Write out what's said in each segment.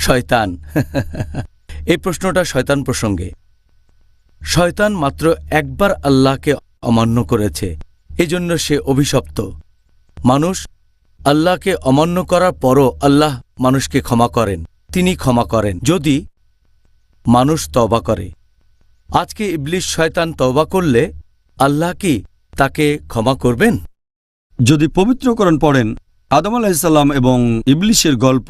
শয়তান। এই প্রশ্নটা শয়তান প্রসঙ্গে। শয়তান মাত্র একবার আল্লাহকে অমান্য করেছে, এজন্য সে অভিশপ্ত। মানুষ আল্লাহকে অমান্য করার পরও আল্লাহ মানুষকে ক্ষমা করেন। তিনি ক্ষমা করেন যদি মানুষ তওবা করে। আজকে ইবলিস শয়তান তওবা করলে আল্লাহ কি তাকে ক্ষমা করবেন? যদি পবিত্র কোরআন পড়েন, আদম আলাইহিস সালাম এবং ইবলিসের গল্প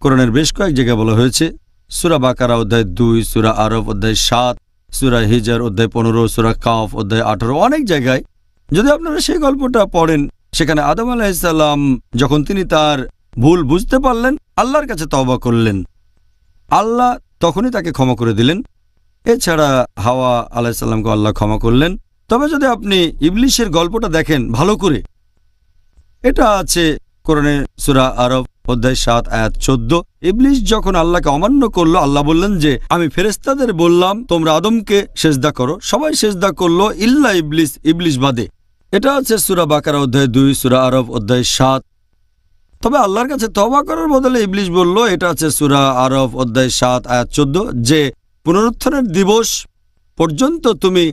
কোরআনের বেশ কয়েক জায়গায় বলা হয়েছে। সূরা বাকারা অধ্যায় 2, সূরা আরফ অধ্যায় 7, সূরা হিজর অধ্যায় 15, সূরা কাফ অধ্যায় 18, অনেক জায়গায়। যদি আপনারা সেই গল্পটা পড়েন, সেখানে আদম আলাইহিস সালাম যখন তিনি তার ভুল বুঝতে পারলেন, আল্লাহর কাছে তওবা করলেন, আল্লাহ তখনই তাকে ক্ষমা করে দিলেন। এছাড়া হাওয়া আলাইহিস সালামকে আল্লাহ ক্ষমা করলেন। তবে যদি আপনি ইবলিসের গল্পটা দেখেন ভালো করে, এটা আছে কোরআনে সূরা আরফ অধ্যায় 7 আয়াত 14। ইবলিস যখন আল্লাহকে অমান্য করলো, আল্লাহ বললেন যে আমি ফেরেশতাদের বললাম তোমরা আদমকে সেজদা করো, সবাই সেজদা করলো ইল্লা ইবলিস, ইবলিস বাদে। এটা আছে সূরা বাকারা অধ্যায় 2, সূরা আরফ অধ্যায় 7। তবে আল্লাহর কাছে তওবা করার বদলে ইবলিস বলল, এটা আছে সূরা আরফ অধ্যায় 7 আয়াত 14, যে পুনরুত্থানের দিবস পর্যন্ত তুমি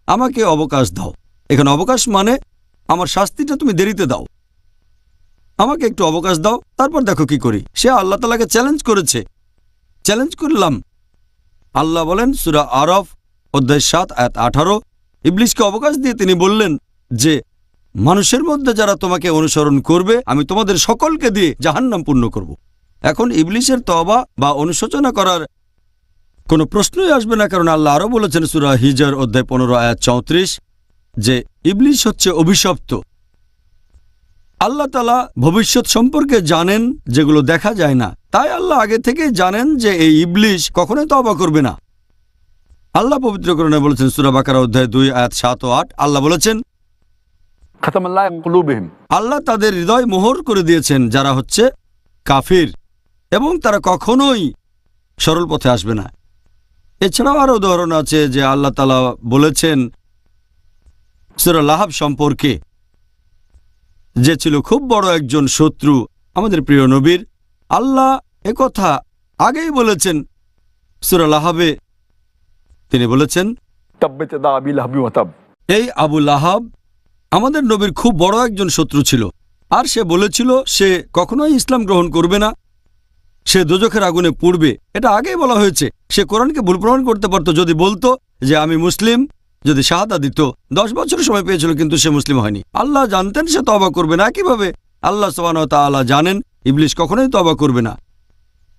আমাকে অবকাশ দাও। এখানে অবকাশ মানে আমার শাস্তিটা তুমি দেরিতে দাও, আমাকে একটু অবকাশ দাও, তারপর দেখো কি করি। সে আল্লাহ তাআলাকে চ্যালেঞ্জ করেছে। চ্যালেঞ্জ করলাম, আল্লাহ বলেন সূরা আরফ অধ্যায় 7 আয়াত 18, ইবলিসকে অবকাশ দিয়ে তিনি বললেন যে মানুষের মধ্যে যারা তোমাকে অনুসরণ করবে আমি তোমাদের সকলকে দিয়ে জাহান্নাম পূর্ণ করব। এখন ইবলিসের তওবা বা অনুশোচনা করার কোনো প্রশ্নই আসবে না, কারণ আল্লাহ আরও বলেছেন সূরা হিজর অধ্যায় 15 আয়াত 34 যে ইবলিস হচ্ছে অভিশপ্ত। আল্লাহ তাআলা ভবিষ্যৎ সম্পর্কে জানেন যেগুলো দেখা যায় না, তাই আল্লাহ আগে থেকেই জানেন যে এই ইবলিস কখনোই তওবা করবে না। আল্লাহ পবিত্র কোরআনে বলেছেন সূরা বাকারা অধ্যায় 2 আয়াত 7 ও 8, আল্লাহ বলেছেন আল্লাহ তাদের হৃদয় মোহর করে দিয়েছেন যারা হচ্ছে কাফির, এবং তারা কখনোই সরল পথে আসবে না। এছাড়াও আরও উদাহরণ আছে যে আল্লাহ তাআলা বলেছেন সূরা লাহাব সম্পর্কে, যে ছিল খুব বড় একজন শত্রু আমাদের প্রিয় নবীর। আল্লাহ একথা আগেই বলেছেন সূরা লাহাবে। তিনি বলেছেন এই আবু লাহাব আমাদের নবীর খুব বড় একজন শত্রু ছিল, আর সে বলেছিল সে কখনোই ইসলাম গ্রহণ করবে না, সে দোজখের আগুনে পুড়বে। এটা আগেই বলা হয়েছে। সে কোরআনকে ভুল প্রমাণ করতে পারত যদি বলতো যে আমি মুসলিম, যদি শাহাদা দিত। 10 বছর সময় পেয়েছিল, কিন্তু সে মুসলিম হয়নি। আল্লাহ জানতেন সে তওবা করবে না। একইভাবে আল্লাহ সুবহানাহু ওয়া তাআলা জানেন ইবলিস কখনোই তওবা করবে না।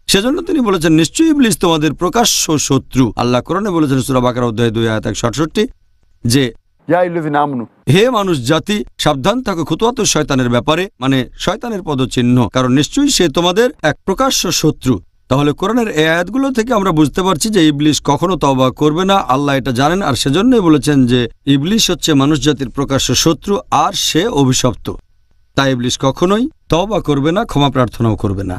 সেজন্য তিনি বলেছেন নিশ্চয়ই ইবলিস তোমাদের প্রকাশ্য শত্রু। আল্লাহ কোরআনে বলেছেন সূরা বাকারা অধ্যায় 2 আয়াত 167 যে হে মানুষ জাতি, সাবধান থাকো খুতুওয়াতুশ শয়তানের ব্যাপারে, মানে শয়তানের পদচিহ্ন, কারণ নিশ্চয়ই সে তোমাদের এক প্রকাশ্য শত্রু। তাহলে কোরআনের এই আয়াতগুলো থেকে আমরা বুঝতে পারছি যে ইবলিস কখনো তওবা করবে না। আল্লাহ এটা জানেন, আর সেজন্যই বলেছেন যে ইবলিস হচ্ছে মানুষ জাতির প্রকাশ্য শত্রু আর সে অভিশপ্ত। তাই ইবলিস কখনোই তওবা করবে না, ক্ষমা প্রার্থনাও করবে না।